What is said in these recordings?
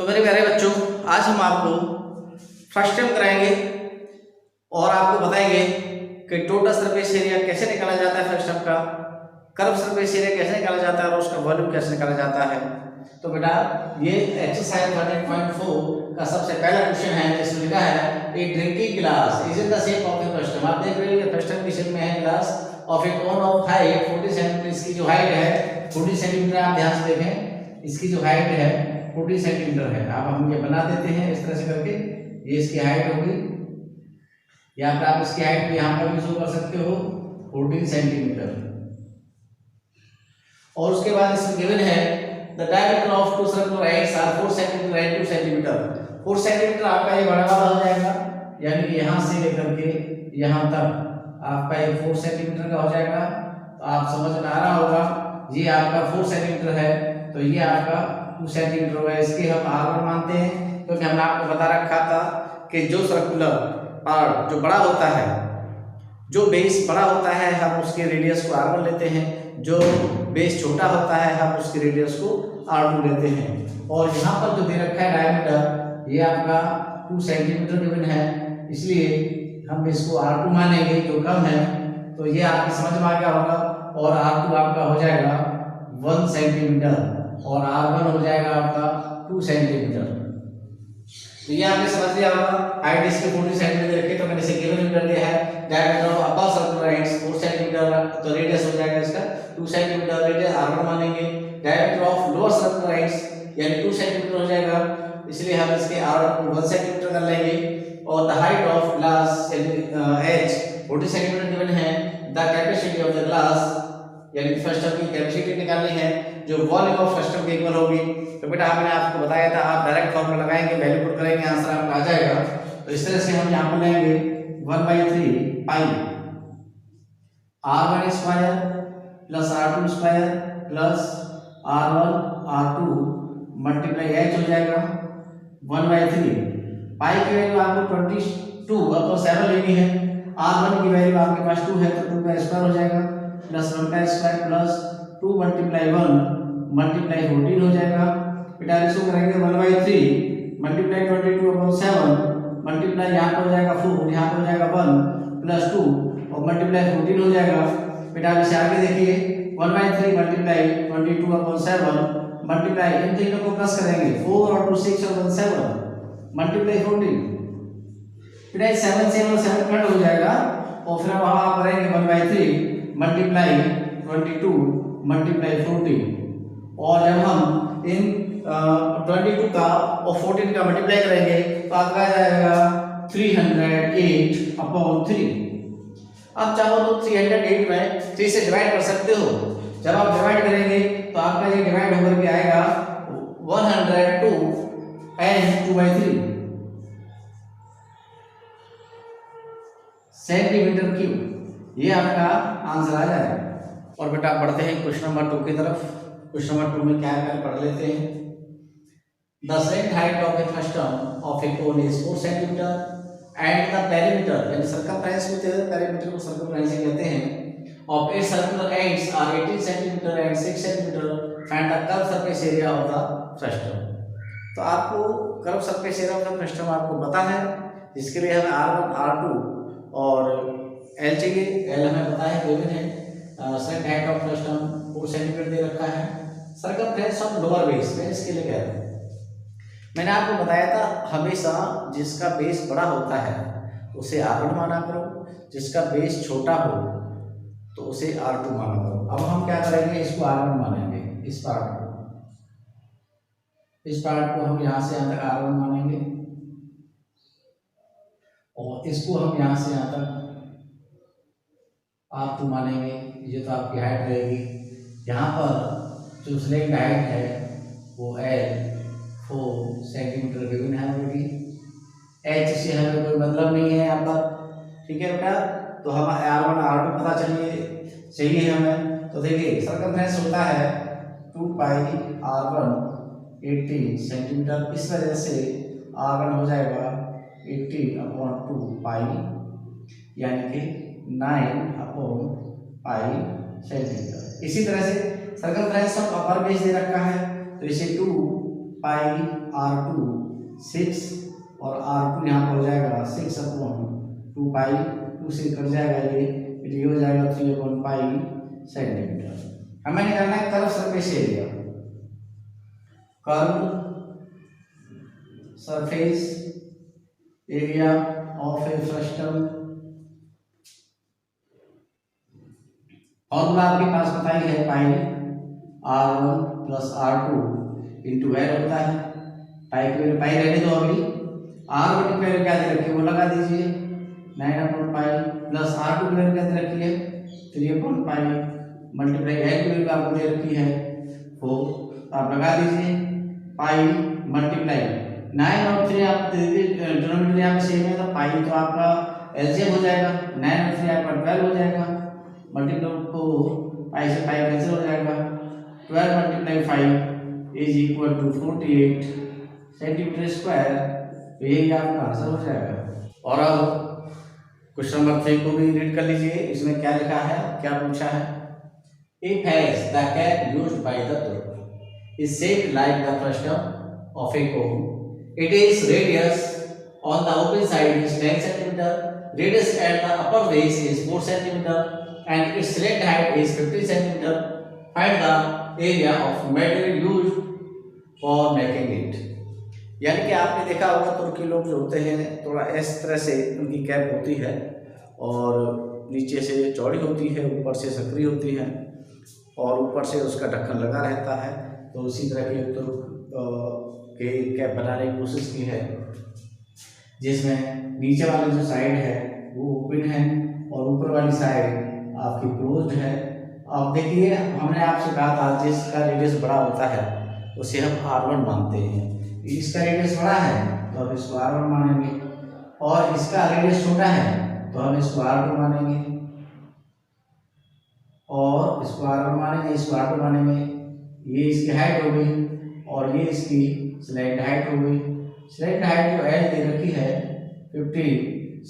तो मेरे प्यारे बच्चों, आज हम आपको फर्स्ट टाइम कराएंगे और आपको बताएंगे कि टोटल सरफेस एरिया कैसे निकाला जाता है, फर्स्ट टाइम का कर्व सरफेस एरिया कैसे निकाला जाता है और उसका वॉल्यूम कैसे निकाला जाता है। तो बेटा ये एक्सरसाइज 13.4 का सबसे पहला क्वेश्चन है, जिसमें लिखा है a drinking glass is in the shape of a frustum. आप देख रहे हो ये फर्स्ट टाइम की शेप में है glass of a cone of height 40 centimetre. इसकी जो हाइट है 40 सेंटीमीटर, आप ध्यान से देखें, इसकी जो हाइट है 40 सेंटीमीटर है। अब हम ये बना देते हैं इस तरह से करके, ये इसकी हाइट होगी, या फिर आप इसकी हाइट भी यहाँ पर भी शो कर सकते हो 14 सेंटीमीटर। और उसके बाद इसमें गिवन है the diameter of two circular ends are 4 centimetre and 2 centimetre. 4 centimetre आपका ये बड़ा वाला हो जाएगा, यानी कि यहाँ से लेकर के यहाँ तक आपका ये 4 सेंटीमीटर का हो जाएगा। तो आप समझ में आ रहा होगा, ये आपका 4 सेंटीमीटर है तो ये आपका 2 सेंटीमीटर होगा। इसके हम R1 मानते हैं, क्योंकि हमने आपको बता रखा था कि जो सर्कुलर पार्ट जो बड़ा होता है, जो बेस बड़ा होता है, हम उसके रेडियस को R1 लेते हैं, जो बेस छोटा होता है हम उसके रेडियस को R2 लेते हैं। और यहाँ पर जो दे रखा है डायमीटर, ये आपका 2 सेंटीमीटर गिवन है, इसलिए हम इसको R2 मानेंगे जो कम है। तो ये आपकी समझ में आ गया होगा। और R2 आपका हो जाएगा 1 सेंटीमीटर और R1 हो जाएगा आपका 2 सेंटीमीटर। तो ये आपने समझ लिया होगा। हाइट इसके 40 सेंटीमीटर रखे, तो मैंने इसे गिवन कर दिया है। Diameter of upper circular ends 4 centimetre, तो रेडियस हो जाएगा इसका 2 सेंटीमीटर, रेडियस R1 मानेंगे। Diameter of lower circular ends यानी 2 सेंटीमीटर हो जाएगा, इसलिए हम इसके R1 को 1 सेंटीमीटर कर लेंगे। और the height of glass H 40 centimetre given है। The capacity of the glass यानी फर्स्ट टर्म की कैपेसिटी निकालनी है, जो वॉल्यूम ऑफ फर्स्ट टर्म के इक्वल होगी। तो बेटा मैंने आपको बताया था, आप डायरेक्ट फॉर्मूला लगाएंगे, वैल्यू पुट करेंगे, आंसर आपका आ जाएगा। तो इस तरह से हम यहाँ पर लेंगे 1/3 pi R1 square plus R2 square plus R1 R2 multiply H हो जाएगा 1/3। पाई की वैल्यू आपको 22/7 लेनी है। R1 की वैल्यू आपके पास 2 है, तो 2 का स्क्वायर हो जाएगा प्लस 1 का स्क्वायर प्लस 2 × 1 मल्टीप्लाई 14 हो जाएगा। बेटा इसको करेंगे 1/3 मल्टीप्लाई 22/7 मल्टीप्लाई यहाँ पर हो जाएगा 4, यहाँ पर हो जाएगा 1 प्लस 2 और मल्टीप्लाई 14 हो जाएगा। बेटा इसे आगे देखिए 1/3 मल्टीप्लाई 22/7 मल्टीप्लाई इन तीनों को प्लस करेंगे 4 और 2 6 और 1 7 मल्टीप्लाई 14। बेटा 7 से 7 कट हो जाएगा और फिर वहाँ करेंगे 1/3 मल्टीप्लाई 22 मल्टीप्लाई 14। और जब हम इन 22 का और 14 का मल्टीप्लाई करेंगे तो आपका आ जाएगा 308/3। अब चाहो तो 308 में 3 से डिवाइड कर सकते हो। जब आप डिवाइड करेंगे तो आपका ये डिवाइड होकर के आएगा 102 and 2/3 सेंटीमीटर क्यूब। ये आपका आंसर आ जाएगा। और बेटा बढ़ते हैं क्वेश्चन नंबर 2 की तरफ। क्वेश्चन नंबर 2 में क्या है पढ़ लेते हैं। The set height of a frustum of a cone is 4 centimetre and the perimeter यानी सर्कमफ्रेंस होते हैं, पेरीमीटर को सर्कमफ्रेंस कहते हैं, of a circular ends are 18 centimetre and 6 centimetre. Find the curve surface area of the frustum. तो आपको curve surface area of the frustum आपको पता है, जिसके लिए हमें R1 R2 और L चाहिए। L हमें पता है गिवन है। Set height of frustum 4 centimetre दे रखा है। सर्कमफ्रेंस ऑफ लोअर बेस में इसके लिए कह रहा हूं। मैंने आपको बताया था हमेशा जिसका बेस बड़ा होता है उसे R1 माना करो, जिसका बेस छोटा हो तो उसे R2 माना करो। अब हम क्या करेंगे, इसको R1 मानेंगे, इस पार्ट को हम यहाँ से यहाँ तक R1 मानेंगे और इसको हम यहाँ से यहाँ तक R2 मानेंगे। ये तो आपकी हाइट रहेगी। यहाँ पर जो स्लैब हाइट है वो L 4 सेंटीमीटर गिवन है ऑलरेडी। H से हमें कोई मतलब नहीं है यहाँ पर, ठीक है बेटा। तो हम R1 R2 पता चाहिए हमें। तो देखिए सर्कमफ्रेंस होता है 2 पाई R1 18 सेंटीमीटर, इस वजह से R1 हो जाएगा 18/2 पाई यानी कि 9/पाई सेंटीमीटर। इसी तरह से सर्कमफ्रेंस ऑफ अपर बेस दे रखा है, तो इसे 2 पाई R2 6 और R2 यहाँ पर हो जाएगा 6/2 पाई, 2 से कट जाएगा ये हो जाएगा 3/पाई सेंटीमीटर। हमें निकालना है curve surface area. Curve surface area of a frustum, formula आपके पास पता ही है, पाई R1 + R2 × L होता है। पाई की वैल्यू पाई रहने दो, अभी R1 की वैल्यू क्या दे रखी है वो लगा दीजिए 9/पाई प्लस R2 की वैल्यू क्या दे रखी है 3/पाई मल्टीप्लाई L की वैल्यू आपको दे रखी है 4, आप लगा दीजिए पाई मल्टीप्लाई 9 और 3 आप डिनोमिनेटर यहाँ पे सेम है तो पाई तो आपका एलसीएम हो जाएगा, 9 और 3 आपका 12 हो जाएगा, मल्टीप्लाई को पाई से पाई कैंसिल हो जाएगा, 12 × 5 = 48 सेंटीमीटर स्क्वायर, तो यही आपका आंसर हो जाएगा। और अब क्वेश्चन नंबर 3 को भी रीड कर लीजिए, इसमें क्या लिखा है, क्या पूछा है। If as the cap used by the troop is shaped like the frustum of a cone, its radius on the open side is 10 cm, radius at the upper base is 4 cm, and its slate height is 15 cm. Find the area of material used for making it. यानी कि आपने देखा होगा तुर्की लोग जो होते हैं थोड़ा इस तरह से उनकी कैप होती है और नीचे से चौड़ी होती है, ऊपर से सकरी होती है और ऊपर से उसका ढक्कन लगा रहता है। तो उसी तरह की तुर्क के कैप बनाने की कोशिश की है, जिसमें नीचे वाली जो साइड है वो ओपन है और ऊपर वाली साइड आपकी क्लोज्ड है। अब देखिए हमने आपसे कहा था जिसका रेडियस बड़ा होता है उसे हम R1 मानते हैं, इसका रेडियस बड़ा है तो हम इसको R1 मानेंगे, और इसका रेडियस छोटा है तो हम इसको R2 मानेंगे, और इसको R1 मानेंगे, इसको R2 मानेंगे। ये इसकी हाइट हो गई और ये इसकी स्लैंट हाइट हो गई। स्लैंट हाइट जो L दे रखी है 50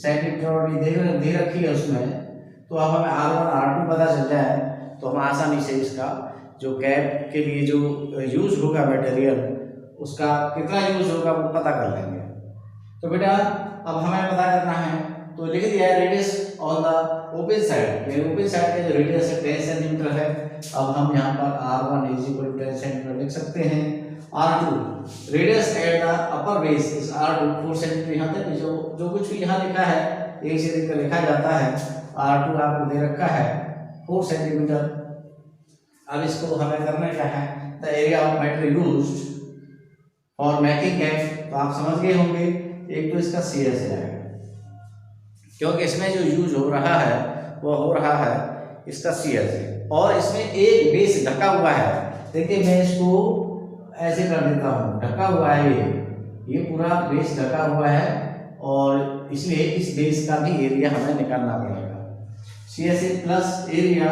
सेंटीमीटर दे रखी है उसमें, तो अब हमें R1 R2 पता चल जाए तो हम आसानी से इसका जो कैप के लिए जो यूज होगा मटेरियल उसका कितना यूज होगा वो पता कर लेंगे। तो बेटा अब हमें पता करना है, तो लिख दिया है radius on the open side, ये ओपन साइड का जो रेडियस है 10 सेंटीमीटर है। अब हम यहाँ पर R1 = 10 सेंटीमीटर लिख सकते हैं। R2 radius at the upper base is R2 4 centimetre. यहाँ तक जो कुछ भी यहाँ लिखा है एक से देखकर लिखा जाता है। R2 आपको दे रखा है 4 सेंटीमीटर। अब इसको हमें करना क्या है, the area of material used for making cap, तो आप समझ गए होंगे। एक तो इसका CS आएगा क्योंकि इसमें जो यूज हो रहा है वो हो रहा है इसका CS, और इसमें एक बेस ढका हुआ है। देखिए मैं इसको ऐसे कर देता हूँ, ढका हुआ है ये पूरा बेस ढका हुआ है, और इसलिए इस बेस का भी एरिया हमें निकालना पड़ेगा। CS plus area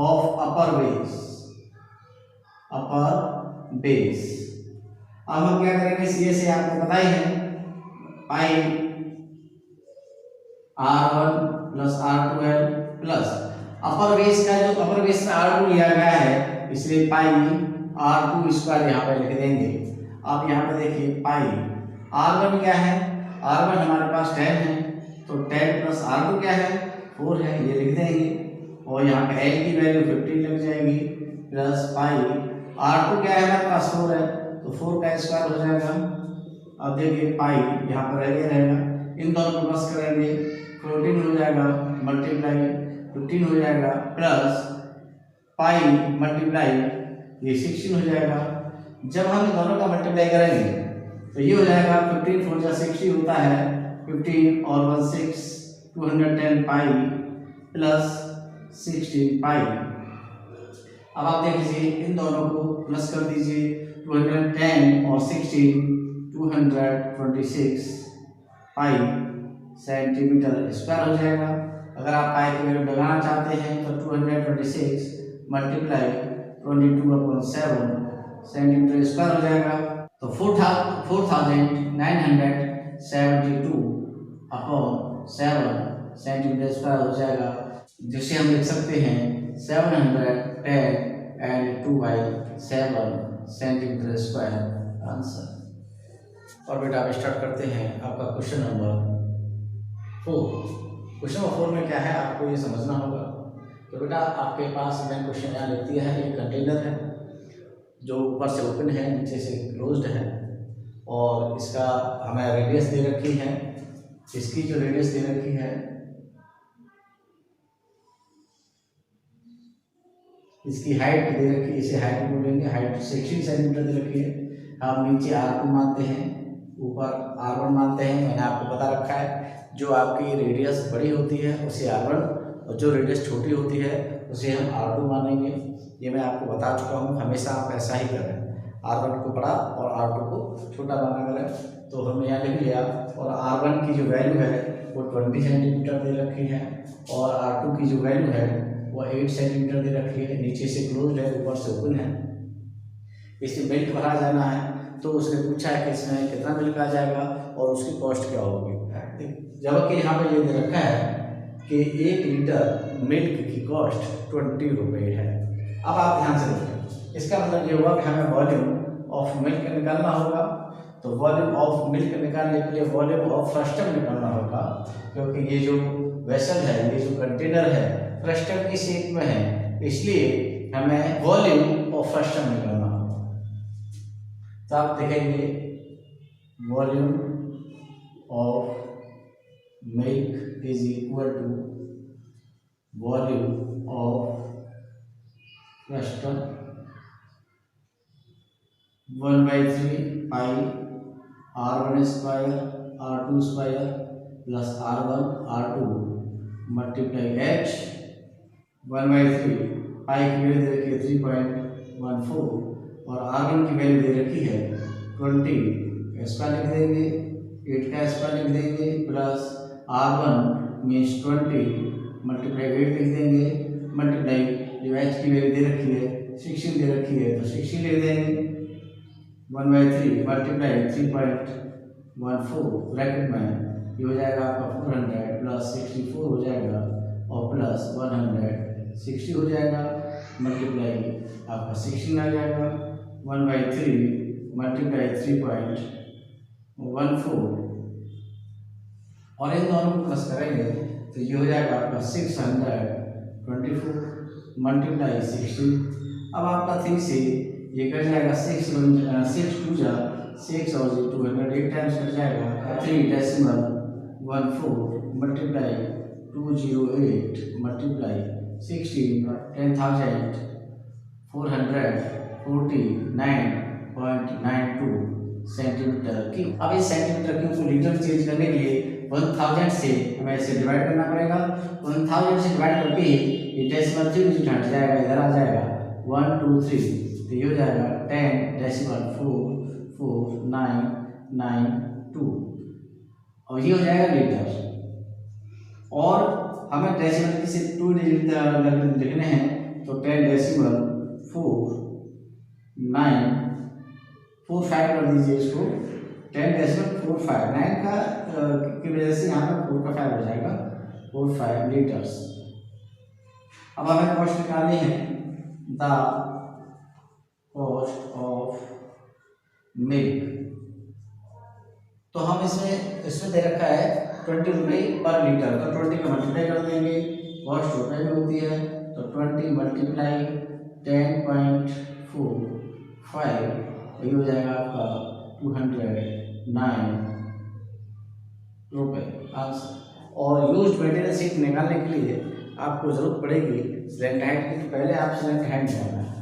of upper base. अब हम क्या करेंगे, CS आपको पता ही है पाई R1 + R2L प्लस अपर बेस का, जो अपर बेस में R2 लिया गया है इसलिए पाई R2² यहाँ पे लिख देंगे। अब यहाँ पे देखिए पाई R1 क्या है, R1 हमारे पास 10 है तो 10 + R2 क्या है 4 है, ये लिख देंगे, और यहाँ पे L की वैल्यू 15 लग जाएगी प्लस पाई R2 क्या है हमारे पास 4 है तो 4 का स्क्वायर हो जाएगा। अब देखिए पाई यहाँ पर रहेगा, इन दोनों को प्लस करेंगे 14 हो जाएगा मल्टीप्लाई 15 हो जाएगा प्लस पाई मल्टीप्लाई ये 16 हो जाएगा। जब हम इन दोनों का मल्टीप्लाई करेंगे तो ये हो जाएगा 15 4 जा 60 होता है 15 और 1 6 210 पाई प्लस 16 पाई। अब आप देख लीजिए इन दोनों को प्लस कर दीजिए 210 और 16 226 पाई सेंटीमीटर स्क्वायर हो जाएगा। अगर आप पाई की वैल्यू लगाना चाहते हैं तो 226 मल्टीप्लाई 22/7 सेंटीमीटर स्क्वायर हो जाएगा, तो 4972/7 सेंटीमीटर स्क्वायर हो जाएगा, जिसे हम लिख सकते हैं 710 and 2/7 सेंटीमीटर स्क्वायर आंसर। और बेटा आप स्टार्ट करते हैं आपका क्वेश्चन नंबर 4। क्वेश्चन नंबर 4 में क्या है आपको ये समझना होगा। तो बेटा आपके पास मैंने क्वेश्चन यहाँ लिख दिया है, एक कंटेनर है जो ऊपर से ओपन है नीचे से क्लोज्ड है, और इसका हमें रेडियस दे रखी है। इसकी जो रेडियस दे रखी है, इसकी हाइट दे रखी है, इसे हाइट बोलेंगे, हाइट 16 सेंटीमीटर दे रखी है। हम नीचे R2 मानते हैं, ऊपर R1 मानते हैं। मैंने आपको बता रखा है जो आपकी रेडियस बड़ी होती है उसे R1 और जो रेडियस छोटी होती है उसे हम R2 मानेंगे। ये मैं आपको बता चुका हूँ, हमेशा आप ऐसा ही करें, R1 को बड़ा और R2 को छोटा माना करें। तो हमने यहाँ लिख लिया, और R1 की जो वैल्यू है वो 20 सेंटीमीटर दे रखी है, और R2 की जो वैल्यू है वो 8 सेंटीमीटर दे रखी है। नीचे से क्लोज है, ऊपर से ओपन है। इसमें मिल्क भरा जाना है, तो उसने पूछा है कि इसमें कितना मिल्क आ जाएगा और उसकी कॉस्ट क्या होगी। जबकि यहाँ पे ये दे रखा है कि 1 लीटर मिल्क की कॉस्ट 20 रुपये है। अब आप ध्यान से देखें, इसका मतलब ये हुआ कि हमें वॉल्यूम ऑफ मिल्क निकालना होगा। तो वॉल्यूम ऑफ मिल्क निकालने के लिए वॉल्यूम ऑफ फ्रस्टम निकालना होगा, क्योंकि ये जो वेसल है, ये जो कंटेनर है फ्रस्टम की शेप में है, इसलिए हमें वॉल्यूम ऑफ फ्रस्टम निकालना होगा। तो आप देखेंगे volume of milk is equal to volume of frustum 1/3 pi R1 square R2 square plus R1 R2 multiply H 1/3 pi की वैल्यू दे रखी है 3.14 और R1 की वैल्यू दे रखी है 20 स्क्वायर लिख देंगे, 8 का स्क्वायर लिख देंगे, प्लस R1 मीन्स 20 मल्टीप्लाई 8 लिख देंगे, मल्टीप्लाई जो H की वैल्यू दे रखी है 16 दे रखी है तो 16 लिख देंगे, 1/3 मल्टीप्लाई 3.14 ब्रैकेट में ये हो जाएगा आपका 400 प्लस 64 हो जाएगा और प्लस 160 हो जाएगा, मल्टीप्लाई आपका 16 आ जाएगा, 1/3 मल्टीप्लाई 3.14 और इन दोनों को प्लस करेंगे तो ये हो जाएगा आपका 624 मल्टीप्लाई 60। अब आपका 3 से ये कट जाएगा, 6 2 जा 6 और 200 एक टाइम्स कट जाएगा, 3.14 मल्टीप्लाई 208 मल्टीप्लाई 16 10,449.92 सेंटीमीटर क्यूब। अब इस सेंटीमीटर क्यूब को लीटर चेंज करने के लिए 1000 से हमें इसे डिवाइड करना पड़ेगा। 1000 से डिवाइड करके ये डेसिमल 3 डिजिट हट जाएगा, इधर आ जाएगा 1 2 3, तो ये हो जाएगा 10.449992 और ये हो जाएगा लीटर। और हमें डेसिमल की सिर्फ 2 डिजिट लिखने हैं तो 10.4945 कर दीजिए इसको, 10.459 का की वजह से यहाँ पर 4 का 5 हो जाएगा 45 लीटर्स। अब हमें कॉस्ट निकालनी है, द कॉस्ट ऑफ मिल्क। तो हम इसमें दे रखा है 20 रुपये पर लीटर, तो 20 का मल्टीप्लाई कर देंगे, कॉस्ट रुपये में होती है तो 20 मल्टीप्लाई 10.45 ये हो जाएगा आपका 209 रुपये आंसर। और यूज्ड मटेरियल शीट निकालने के लिए आपको जरूरत पड़ेगी स्लैंट हाइट की, तो पहले आप स्लैंट हाइट निकालना है।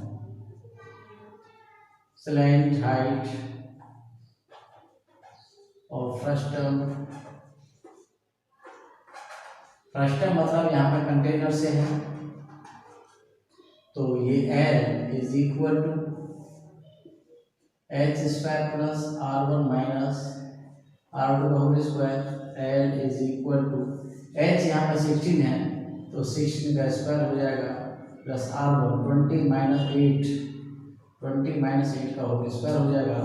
स्लैंट हाइट और फ्रस्टम मतलब यहाँ पर कंटेनर से है, तो ये L is equal to H square plus R1 minus R2 का whole square. L is equal to H यहाँ पर 16 है तो 16 का स्क्वायर हो जाएगा प्लस R1 20 माइनस 8 का होल स्क्वायर हो जाएगा,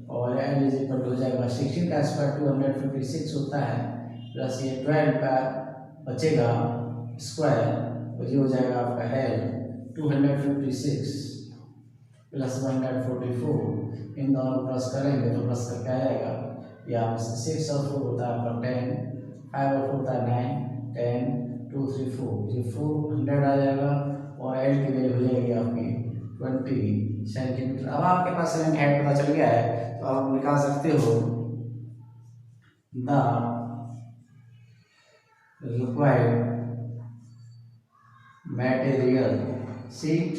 और L इज इक्वल हो जाएगा 16 का स्क्वायर 256 होता है, प्लस ये 12 का बचेगा स्क्वायर, तो ये हो जाएगा आपका L 256 प्लस 144, इन दोनों प्लस करेंगे तो प्लस करके आएगा, यहाँ से 6 और 4 होता है आपका 10, 5 और 4 होता है 9, 10, 2, 3, 4, ये 400 आ जाएगा और एल की वैल्यू हो जाएगी आपकी 20 सेंटीमीटर। अब आपके पास लेंथ हाइट पता चल गया है तो आप निकाल सकते हो the required material sheet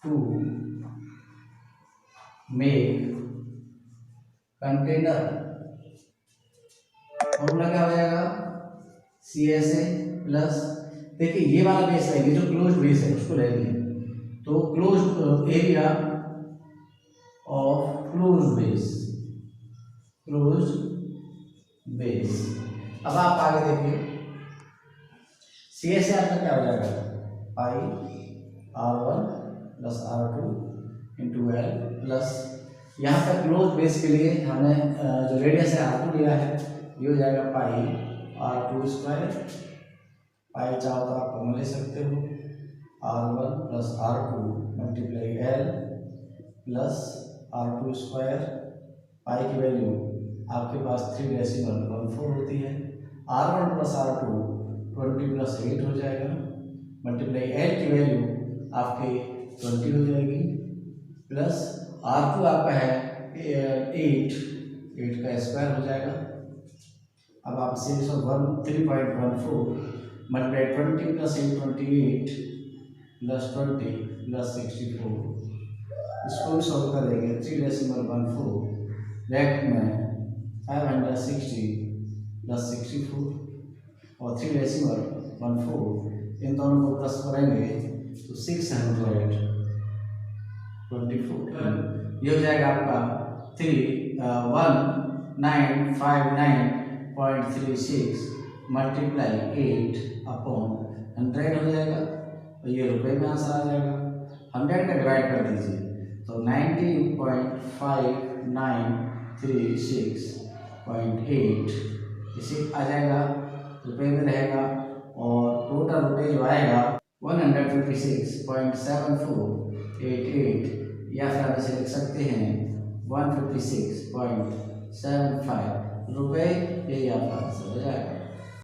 to make container, formula क्या हो जाएगा, CSA प्लस, देखिए ये वाला बेस है, ये जो क्लोज बेस है उसको ले लेंगे, तो close area of close base. अब आप आगे देखिए, CSA आपका क्या हो जाएगा, पाई R1 plus R2 into L plus, यहाँ पर क्लोज बेस के लिए हमने जो रेडियस है R2 लिया है, ये हो जाएगा पाई R2 स्क्वायर, पाई चाहो तो आप कम ले सकते हो, R1 plus R2 multiply L plus R2 square, pi की वैल्यू आपके पास 3.14 होती है, R1 प्लस R2 20 प्लस 8 हो जाएगा, मल्टीप्लाई L की वैल्यू आपके 20 हो जाएगी, प्लस R2 आपका है 8 का स्क्वायर हो जाएगा। अब आप 3.14 मल्टीप्लाई 20 प्लस 8 28 प्लस 20 प्लस 64, इसको भी सॉल्व करेंगे 3.14 ब्रैकेट में 560 प्लस 64 और 3.14, इन दोनों को प्लस करेंगे तो 624, ये हो जाएगा आपका 1959.36 मल्टीप्लाई 8/100 हो जाएगा, और ये रुपए में आंसर आ जाएगा। 100 का डिवाइड कर दीजिए तो 19.5936.8 इसे आ जाएगा, रुपए में रहेगा, और टोटल रुपए जो आएगा 156.7488, या फिर आप इसे लिख सकते हैं 156.75 रुपए, यही आपका आंसर हो जाएगा।